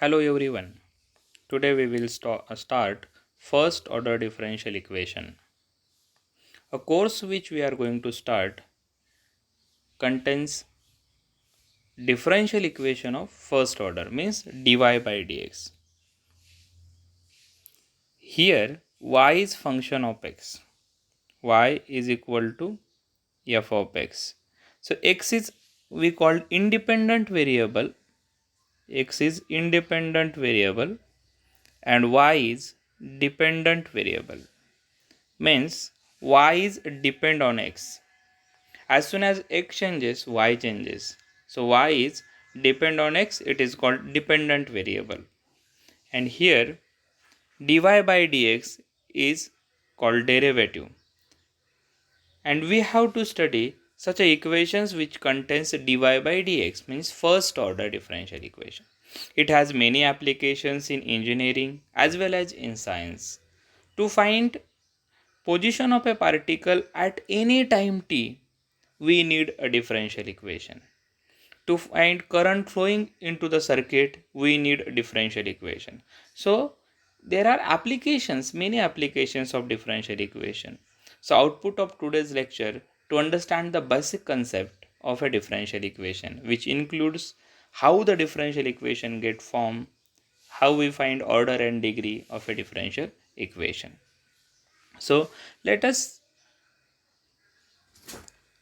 Hello everyone. Today we will start first order differential equation. A course which we are going to start contains differential equation of first order means dy by dx. Here y is function of x. Y is equal to f of x. So x is we call independent variable. X is independent variable and y is dependent variable. Means y is depend on x. As soon as x changes, y changes. So y is depend on x, it is called dependent variable. And here dy by dx is called derivative. And we have to study such a equations which contains dy by dx means first order differential equation. It has many applications in engineering as well as in science. To find position of a particle at any time t, we need a differential equation. To find current flowing into the circuit, we need a differential equation. So, there are applications, many applications of differential equation. So, output of today's lecture to understand the basic concept of a differential equation, which includes how the differential equation get formed, how we find order and degree of a differential equation. So, let us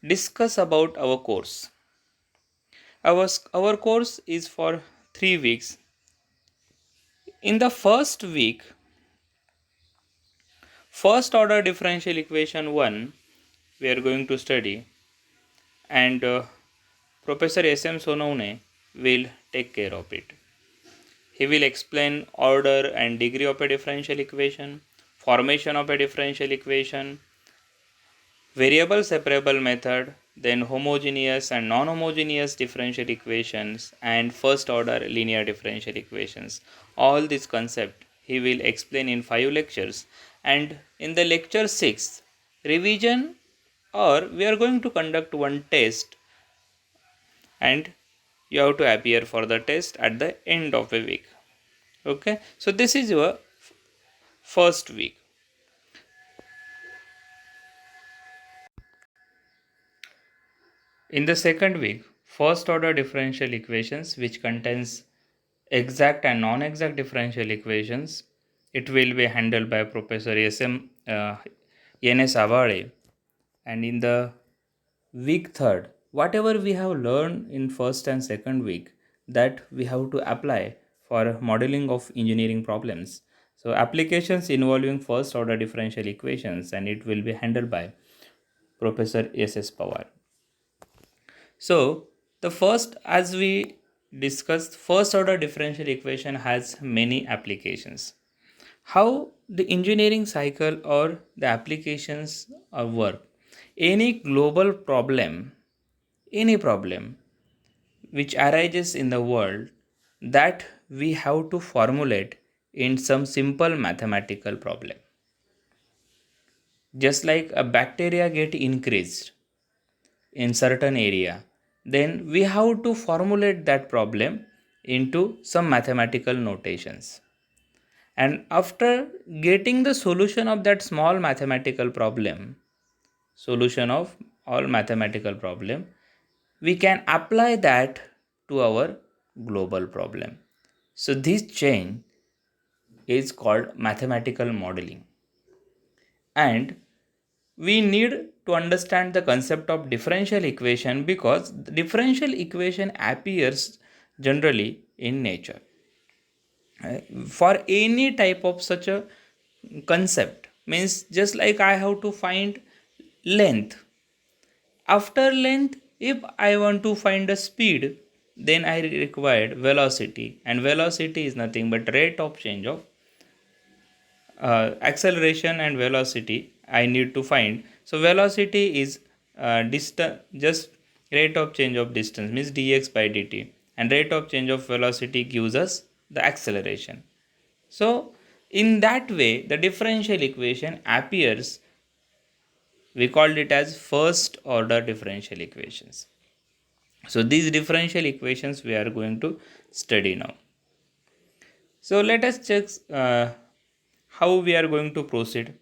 discuss about our course. Our course is for 3 weeks. In the first week, first order differential equation 1 we are going to study, and Professor S.M. Sonaune will take care of it. He will explain order and degree of a differential equation, formation of a differential equation, variable separable method, then homogeneous and non-homogeneous differential equations, and first order linear differential equations. All this concept he will explain in 5 lectures, and in the lecture 6 revision, or we are going to conduct one test, and you have to appear for the test at the end of a week. Okay, so this is your first week. In the second week, first order differential equations which contains exact and non-exact differential equations, it will be handled by Professor N.S. Avade. And in the week third, whatever we have learned in first and second week, that we have to apply for modeling of engineering problems. So applications involving first order differential equations, and it will be handled by Professor S.S. Pawar. So, the first, as we discussed, first order differential equation has many applications. How the engineering cycle or the applications work. Any global problem, any problem which arises in the world, that we have to formulate in some simple mathematical problem. Just like a bacteria get increased in certain area, then we have to formulate that problem into some mathematical notations. And after getting the solution of that small mathematical problem, solution of all mathematical problem, we can apply that to our global problem. So this chain is called mathematical modeling. And we need to understand the concept of differential equation, because the differential equation appears generally in nature. For any type of such a concept, means just like I have to find length, after length, if I want to find a speed, then I required velocity, and velocity is nothing but rate of change of acceleration and velocity I need to find. So velocity is distance, just rate of change of distance means dx by dt, and rate of change of velocity gives us the acceleration. So in that way, the differential equation appears. We called it as first order differential equations. So these differential equations we are going to study now. So let us check how we are going to proceed.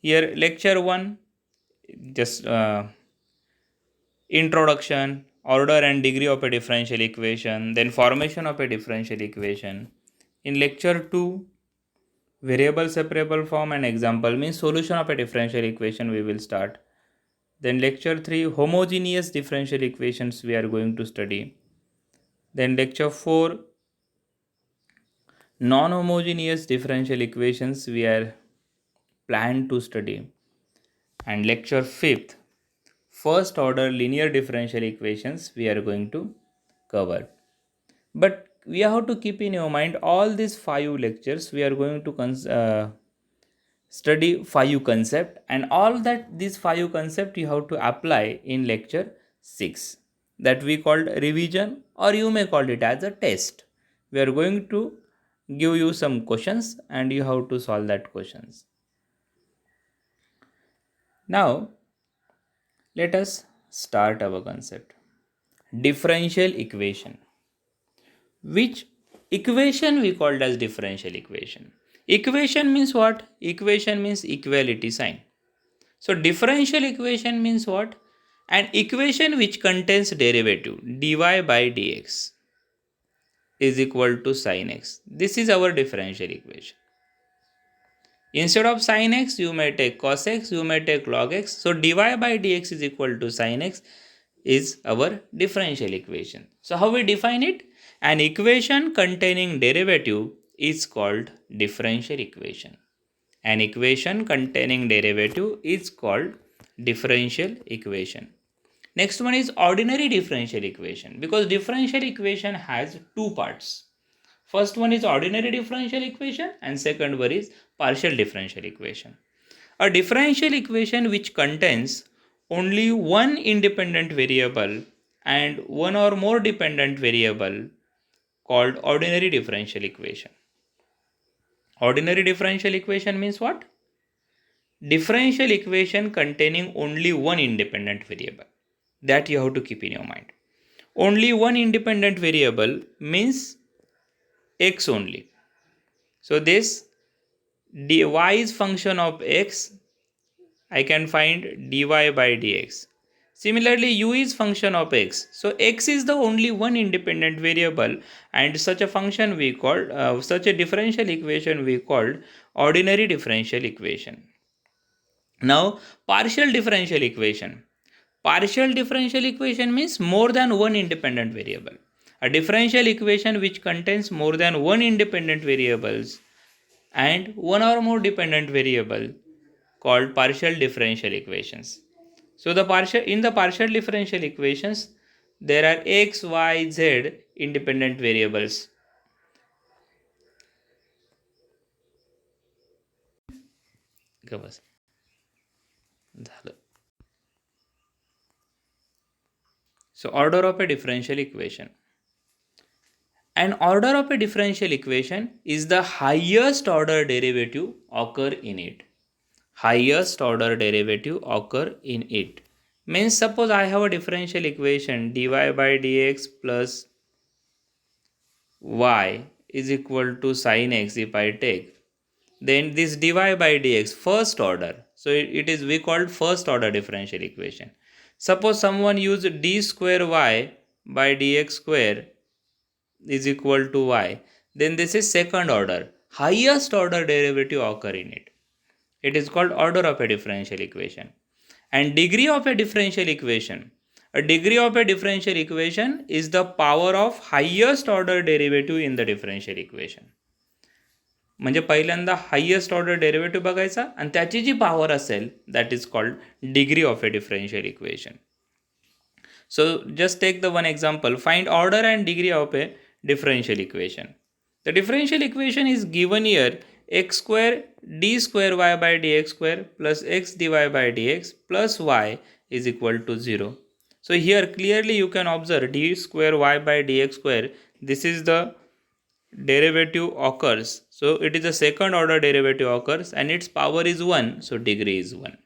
Here lecture 1, just introduction, order and degree of a differential equation, then formation of a differential equation. In lecture 2, variable separable form and example means solution of a differential equation we will start. Then lecture 3, homogeneous differential equations we are going to study. Then lecture 4, non-homogeneous differential equations we are planned to study. And lecture 5th, first order linear differential equations we are going to cover. But we have to keep in your mind all these 5 lectures we are going to study 5 concept, and all that these 5 concept you have to apply in lecture 6, that we called revision, or you may call it as a test. We are going to give you some questions and you have to solve that questions. Now let us start our concept. Differential equation. Which equation we called as differential equation? Equation means what? Equation means equality sign. So differential equation means what? An equation which contains derivative dy by dx is equal to sin x. This is our differential equation. Instead of sin x, you may take cos x, you may take log x. So dy by dx is equal to sin x is our differential equation. So how we define it? An equation containing derivative is called differential equation. An equation containing derivative is called differential equation. Next one is ordinary differential equation, because differential equation has 2 parts. First one is ordinary differential equation and second one is partial differential equation. A differential equation which contains only one independent variable and one or more dependent variable called ordinary differential equation. Ordinary differential equation means what? Differential equation containing only one independent variable. That you have to keep in your mind. Only one independent variable means x only. So this dy is function of x, I can find dy by dx. Similarly, u is function of x. So x is the only one independent variable, and such a function we called, such a differential equation we called ordinary differential equation. Now, partial differential equation. Partial differential equation means more than one independent variable. A differential equation which contains more than one independent variables and one or more dependent variable called partial differential equations. So in the partial differential equations there are x, y, z independent variables. So order of a differential equation. An order of a differential equation is the highest order derivative occur in it. Highest order derivative occur in it. Means suppose I have a differential equation dy by dx plus y is equal to sin x if I take. Then this dy by dx first order. So it is we called first order differential equation. Suppose someone use d square y by dx square is equal to y. Then this is second order. Highest order derivative occur in it. It is called order of a differential equation. And degree of a differential equation. A degree of a differential equation is the power of highest order derivative in the differential equation. म्हणजे पहिल्यांदा highest order derivative बघायचा आणि त्याची जी power असेल that is called degree of A differential equation. So just take the one example. Find order and degree of a differential equation. The differential equation is given here x square d square y by dx square plus x dy by dx plus y is equal to 0. So here clearly you can observe d square y by dx square. This is the derivative occurs. So it is a second order derivative occurs and its power is 1. So degree is 1.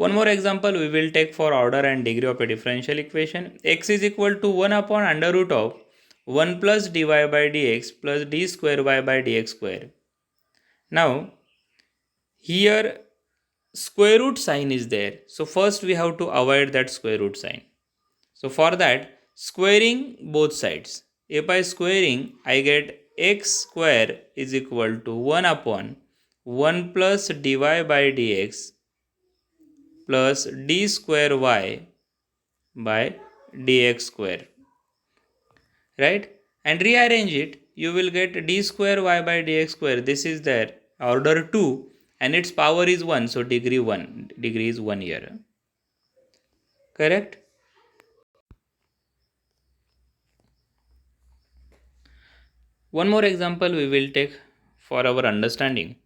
One more example we will take for order and degree of a differential equation. X is equal to 1 upon under root of 1 plus dy by dx plus d square y by dx square. Now here square root sign is there. So first we have to avoid that square root sign. So for that, squaring both sides. If by squaring, I get x square is equal to 1 upon 1 plus dy by dx plus d square y by dx square. Right? And rearrange it, you will get d square y by dx square. This is there, order 2 and its power is 1. So degree 1. Degree is 1 here. Correct? One more example we will take for our understanding.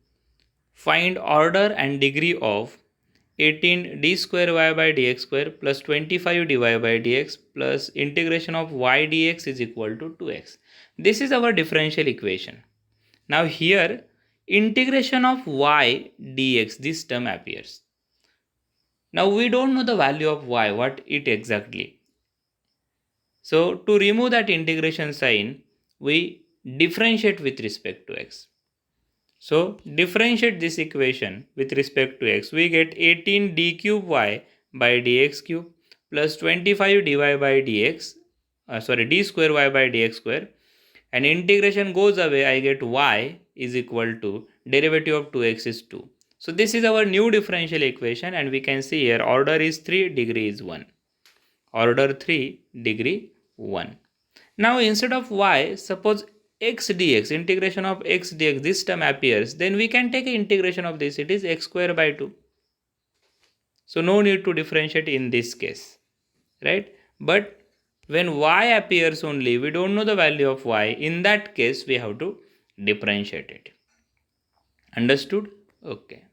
Find order and degree of 18 d square y by dx square plus 25 dy by dx plus integration of y dx is equal to 2x. This is our differential equation. Now here integration of y dx, this term appears. Now we don't know the value of y, what it exactly. So to remove that integration sign, we differentiate with respect to x. So differentiate this equation with respect to x. We get 18 d cube y by dx cube plus 25 dy by dx, d square y by dx square, and integration goes away. I get y is equal to derivative of 2x is 2. So this is our new differential equation, and we can see here order is 3, degree is 1. Order 3, degree 1. Now instead of y, suppose x dx, integration of x dx, this term appears, then we can take integration of this, it is x square by 2. So no need to differentiate in this case, right? But when y appears only, we don't know the value of y, in that case we have to differentiate it. Understood? Okay.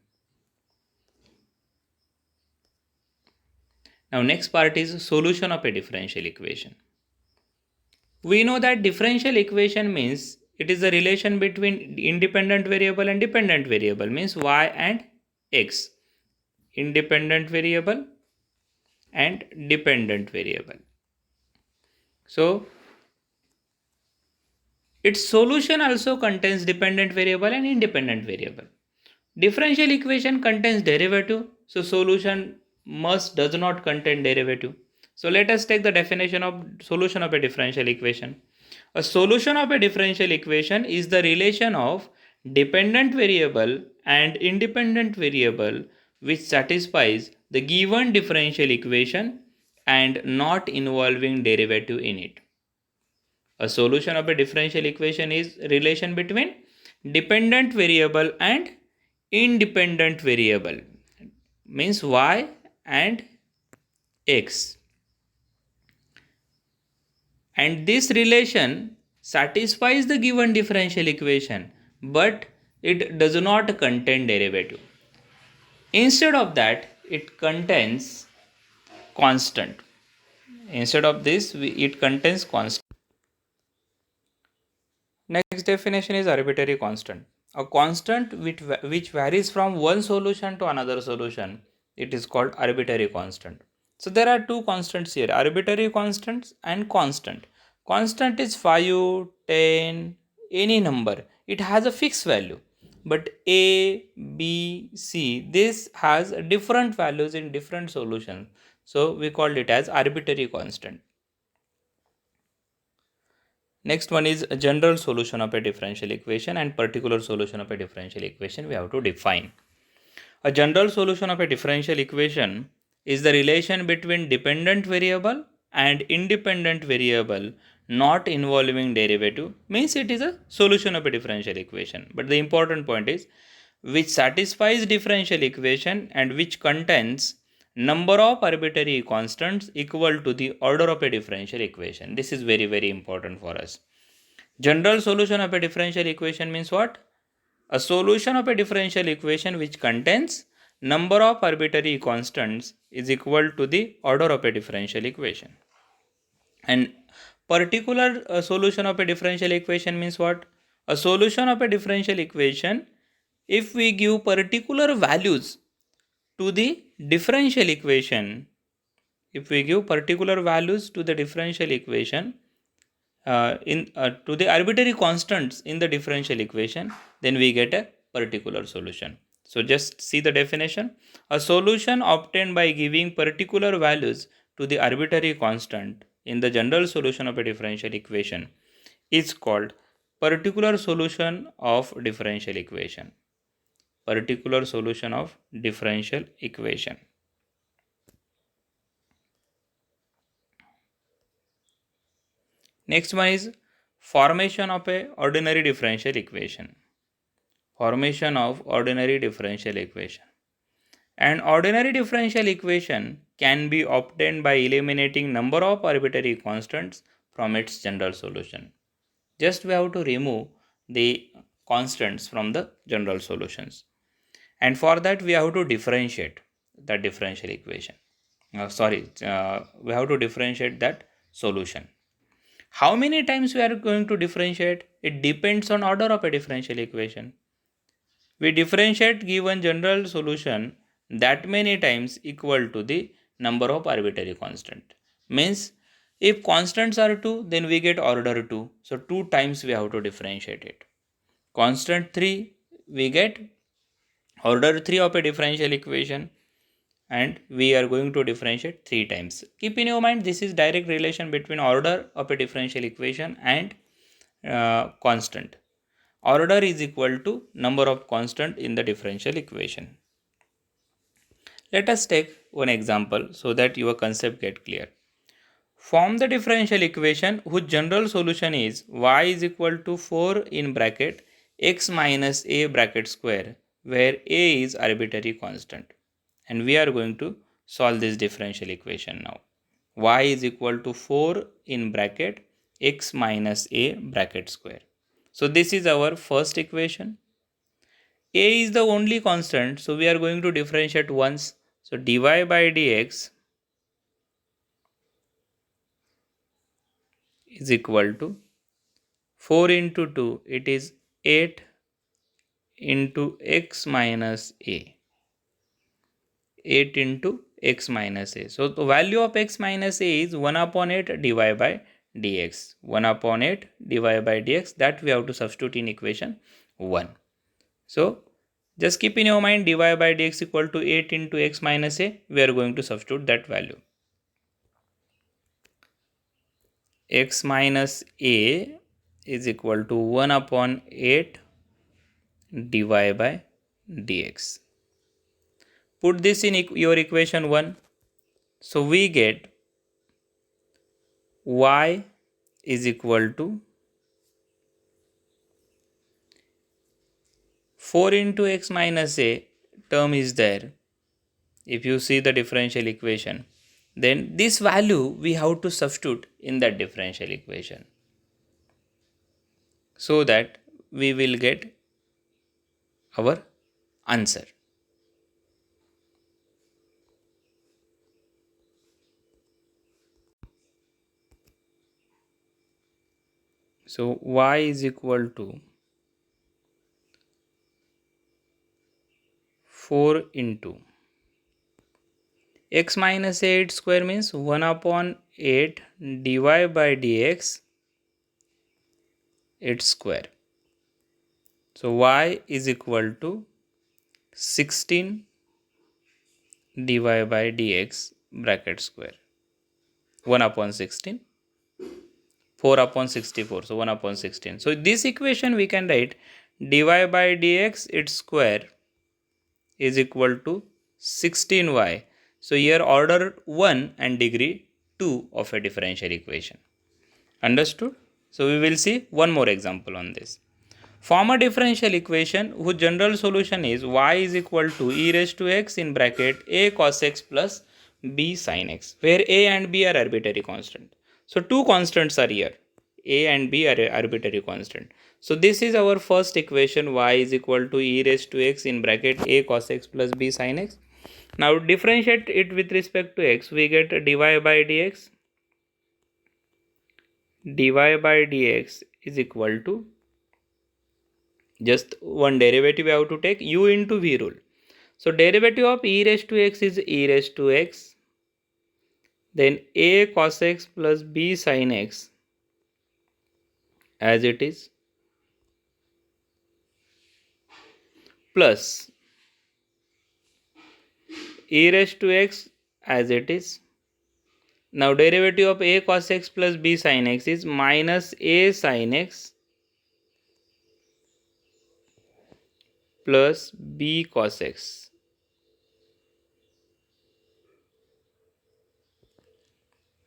Now next part is solution of a differential equation. We know that differential equation means it is the relation between independent variable and dependent variable, means y and x. Independent variable and dependent variable. So its solution also contains dependent variable and independent variable. Differential equation contains derivative, so solution does not contain derivative. So let us take the definition of solution of a differential equation. A solution of a differential equation is the relation of dependent variable and independent variable which satisfies the given differential equation and not involving derivative in it. A solution of a differential equation is relation between dependent variable and independent variable, means y and x, and this relation satisfies the given differential equation but it does not contain derivative. Instead of that, it contains constant. Instead of this, it contains constant. Next definition is arbitrary constant. A constant which varies from one solution to another solution, it is called arbitrary constant. So there are two constants here, arbitrary constants and constant. Constant is 5, 10, any number. It has a fixed value. But A, B, C, this has different values in different solutions. So we called it as arbitrary constant. Next one is a general solution of a differential equation and particular solution of a differential equation we have to define. A general solution of a differential equation is the relation between dependent variable and independent variable not involving derivative, means it is a solution of a differential equation. But the important point is which satisfies differential equation and which contains number of arbitrary constants equal to the order of a differential equation. This is very, very important for us. General solution of a differential equation means what? A solution of a differential equation which contains number of arbitrary constants is equal to the order of a differential equation. And particular solution of a differential equation means what? A solution of a differential equation if we give particular values to the differential equation, if we give particular values to the differential equation, to the arbitrary constants in the differential equation, then we get a particular solution. So just see the definition. A solution obtained by giving particular values to the arbitrary constant in the general solution of a differential equation is called particular solution of differential equation. Particular solution of differential equation. Next one is formation of a ordinary differential equation. Formation of ordinary differential equation. An ordinary differential equation can be obtained by eliminating number of arbitrary constants from its general solution. Just we have to remove the constants from the general solutions. And for that we have to differentiate the differential equation. We have to differentiate that solution. How many times we are going to differentiate? It depends on order of a differential equation. We differentiate given general solution that many times equal to the number of arbitrary constant. Means if constants are 2, then we get order 2. So 2 times we have to differentiate it. Constant 3, we get order 3 of a differential equation, and we are going to differentiate 3 times. Keep in your mind, this is direct relation between order of a differential equation and constant. Order is equal to number of constant in the differential equation. Let us take one example so that your concept get clear. Form the differential equation whose general solution is y is equal to 4 in bracket x minus a bracket square, where a is arbitrary constant. And we are going to solve this differential equation now. Y is equal to 4 in bracket x minus a bracket square. So this is our first equation. A is the only constant, so we are going to differentiate once. So dy by dx is equal to 4 into 2, it is 8 into x minus a. 8 into x minus a. So the value of x minus a is 1 upon 8 dy by dx. 1 upon 8 dy by dx, that we have to substitute in equation 1. So just keep in your mind dy by dx equal to 8 into x minus a. We are going to substitute that value. X minus a is equal to 1 upon 8 dy by dx. Put this in your equation 1. So we get y is equal to 4 into x minus a term is there. If you see the differential equation, then this value we have to substitute in that differential equation, so that we will get our answer. So y is equal to 4 into x minus 8 square means 1 upon 8 dy by dx its square. So y is equal to 16 dy by dx bracket square. 1 upon 16. 4 upon 64. So 1 upon 16. So this equation we can write dy by dx its square is equal to 16y. So here order 1 and degree 2 of a differential equation. Understood? So we will see one more example on this. Form a differential equation whose general solution is y is equal to e raised to x in bracket a cos x plus b sin x, where a and b are arbitrary constant. So two constants are here. A and b are arbitrary constant. So this is our first equation, y is equal to e raised to x in bracket a cos x plus b sin x. Now differentiate it with respect to x, we get dy by dx. Dy by dx is equal to, just one derivative we have to take, u into v rule. So derivative of e raised to x is e raised to x, then a cos x plus b sin x as it is, plus e raised to x as it is. Now derivative of a cos x plus b sin x is minus a sin x plus b cos x.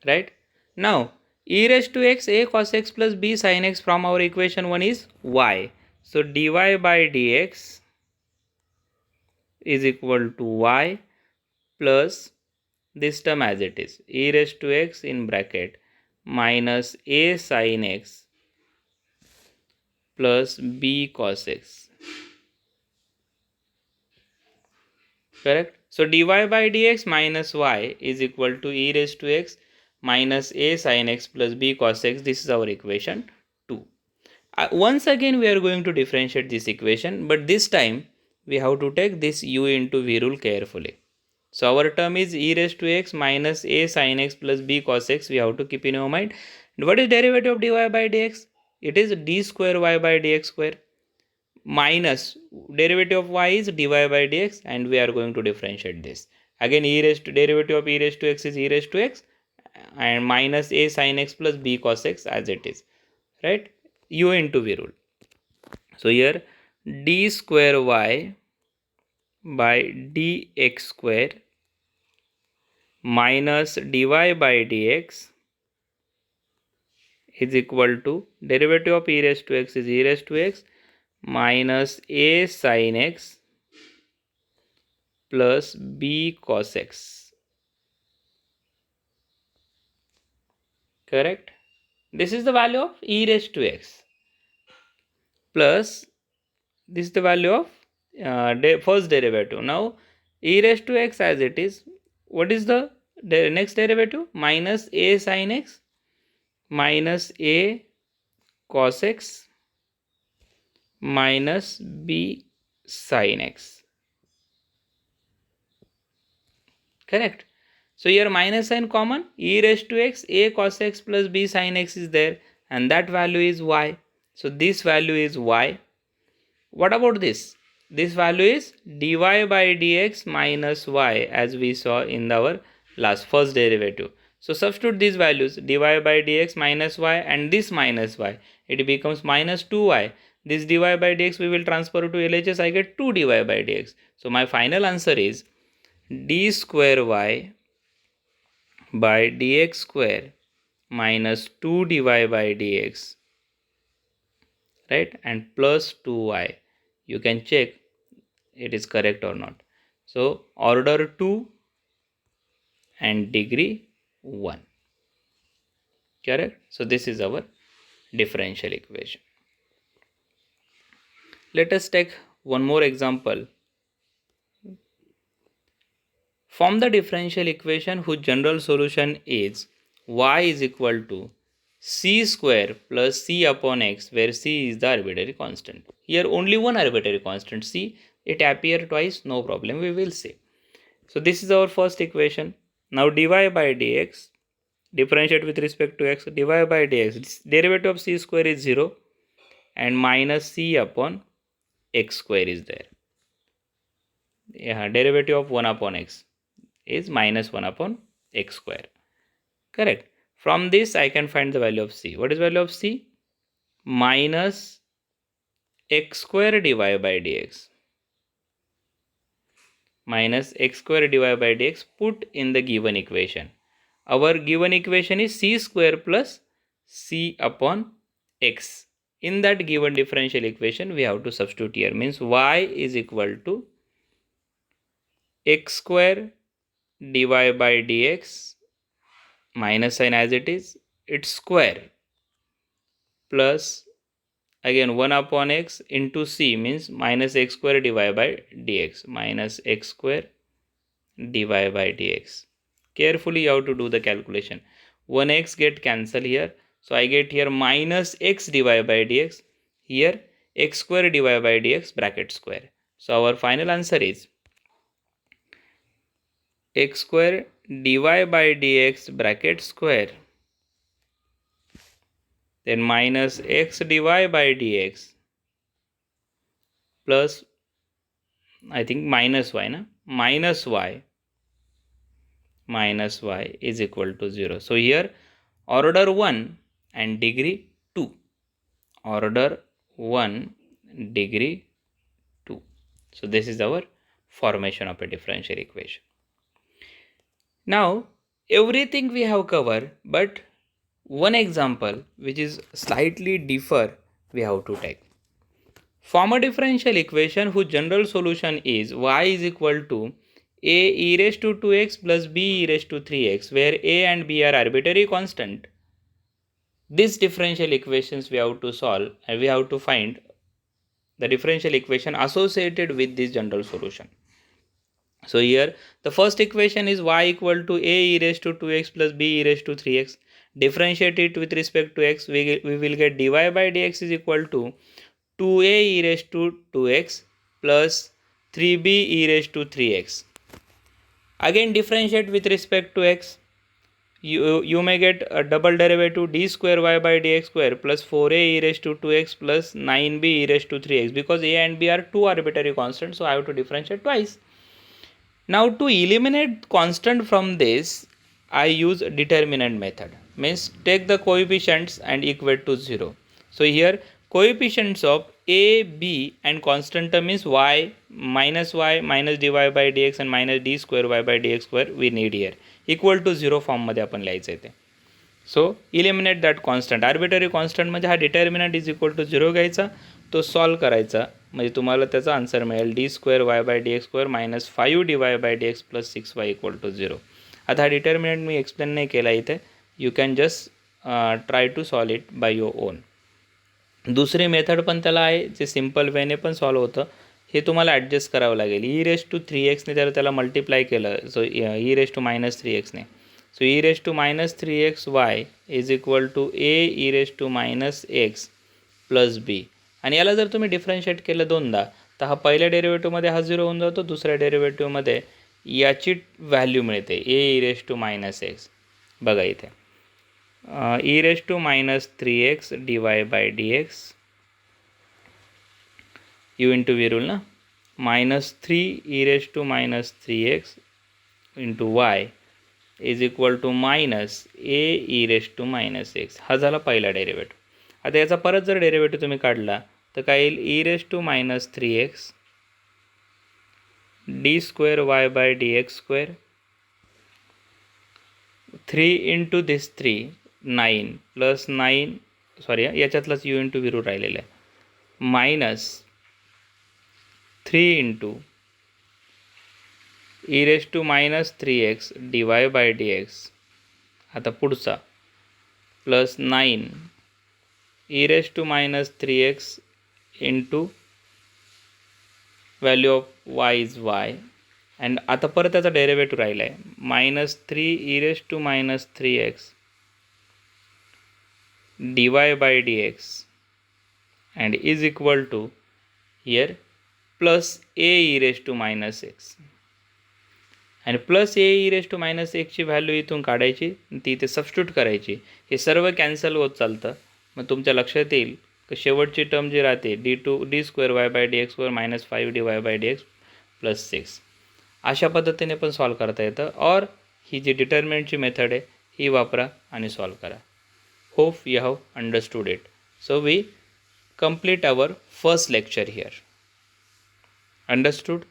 Right? Now e raised to x a cos x plus b sin x from our equation 1 is y. So dy by dx is equal to y plus this term as it is, e raised to x in bracket minus a sin x plus b cos x. Correct? So dy by dx minus y is equal to e raised to x minus a sin x plus b cos x. This is our equation 2. Once again we are going to differentiate this equation, but this time we have to take this u into v rule carefully. So our term is e raised to x minus a sin x plus b cos x. We have to keep in our mind. What is derivative of dy by dx? It is d square y by dx square minus derivative of y is dy by dx, and we are going to differentiate this. Again e raised to derivative of e raised to x is e raised to x and minus a sin x plus b cos x as it is. Right? U into v rule. So here d square y by dx square minus dy by dx is equal to derivative of e raised to x is e raised to x minus a sin x plus b cos x. Correct? This is the value of e raised to x plus this is the value of first derivative. Now e raised to x as it is. What is the next derivative? Minus a sin x minus a cos x minus b sin x. Correct? So here minus sign common, e raised to x, a cos x plus b sin x is there, and that value is y. So this value is y. What about this? This value is dy by dx minus y, as we saw in our last first derivative. So substitute these values, dy by dx minus y and this minus y. It becomes minus 2y. This dy by dx we will transfer to LHS. I get 2 dy by dx. So my final answer is d square y by dx square minus 2 dy by dx, right, and plus 2y. You can check it is correct or not. So order 2 and degree 1. Correct? So this is our differential equation. Let us take one more example. Form the differential equation whose general solution is y is equal to c square plus c upon x, where c is the arbitrary constant. Here only one arbitrary constant c, it appear twice, no problem, we will see. So this is our first equation. Now dy by dx, differentiate with respect to x, dy by dx, derivative of c square is 0 and minus c upon x square is there. Yeah, derivative of 1 upon x is minus 1 upon x square. Correct. From this I can find the value of c. What is value of c? Minus x square dy by dx. Minus x square dy by dx put in the given equation. Our given equation is c square plus c upon x. In that given differential equation we have to substitute here. Means y is equal to x square dy by dx minus sign as it is, its square plus again 1 upon x into c, means minus x square dy by dx, minus x square dy by dx. Carefully you have to do the calculation. 1x get cancelled here, so I get here minus x dy by dx, here x square dy by dx bracket square. So our final answer is x square dy by dx bracket square, then minus x dy by dx plus, I think minus y na, minus y is equal to 0. So here order 1 and degree 2, order 1 degree 2. So this is our formation of a differential equation. Now everything we have covered, but one example which is slightly differ we have to take. Form a differential equation whose general solution is y is equal to a e raised to 2x plus b e raised to 3x, where a and b are arbitrary constant. These differential equations we have to solve, and we have to find the differential equation associated with this general solution. So here the first equation is y equal to a e raised to 2x plus b e raised to 3x. Differentiate it with respect to x, we will get dy by dx is equal to 2a e raised to 2x plus 3b e raised to 3x. Again differentiate with respect to x. You may get a double derivative d square y by dx square plus 4a e raised to 2x plus 9b e raised to 3x, because a and b are two arbitrary constants, so I have to differentiate twice. Now to eliminate constant from this, I use determinant method. Means take the coefficients and equate to 0. So here coefficients of a, b and constant term is y minus dy by dx and minus d square y by dx square we need here. Equal to 0 form मध्ये आपण लिहायचं आहे ते. So eliminate that constant. Arbitrary constant म्हणजे हा determinant is equal to 0 घ्यायचा, तो solve करायचा, म्हणजे तुम्हाला त्याचा आन्सर मिळेल D square Y by D x square minus 5 D Y by D X plus 6y equal to 0. आता हा डिटर्मिनंट मी एक्सप्लेन नाही केला इथे, you can just try to solve it by your own. दुसरी मेथड पण त्याला आहे, जे सिम्पल वेने पण सॉल्व होतं. हे तुम्हाला ॲडजस्ट करावं लागेल. ई रेस टू 3x ने त्याला मल्टिप्लाय केलं, so e raise to minus 3x ने. So e raise to minus 3xy is equal to a e raise to minus x plus b. आणि याला जर तुम्ही डिफरन्शिएट केलं दोनदा, तर हा पहिल्या डेरिव्हेटिव्हमध्ये हा 0 होऊन जातो, दुसऱ्या डेरिव्हेटिव्हमध्ये याची व्हॅल्यू मिळते a e raise to minus x. बघा इथे e raise to minus 3x dy by dx u into v rule ना, minus 3 e raise to minus 3x into y is equal to minus a e raise to minus x. हा झाला पहिला derivative. आता याचा परत जर derivative तुम्ही काढला तर काय येईल, e raise to minus 3x d square Y by D x square 3 into this 3 9 plus 9 sorry याच्यातलाच यू इंटू विरू राहिलेलं आहे, minus 3 into e raise to minus 3x d Y by D x. आता पुढचा plus 9 e raise to minus 3x into value of y is y. And आता परत त्याचा derivative राहिला आहे, minus 3 e raise to minus 3x dy by dx and is equal to here plus a e raised to minus x. आणि plus a e raise to minus एक्सची value इथून काढायची, ती इथे सबस्टिट्यूट करायची. हे सर्व कॅन्सल होत चालतं. मग तुमच्या लक्षात येईल की शेवटची टर्म जी राहते D square Y by D x square minus 5 D Y by D X plus 6. अशा पद्धतीने पण सॉल्व करता येतं. और ही जी डिटर्मिनंटची मेथड आहे ही वापरा आणि सॉल्व करा. Hope you have understood it. So we complete our first lecture here. Understood?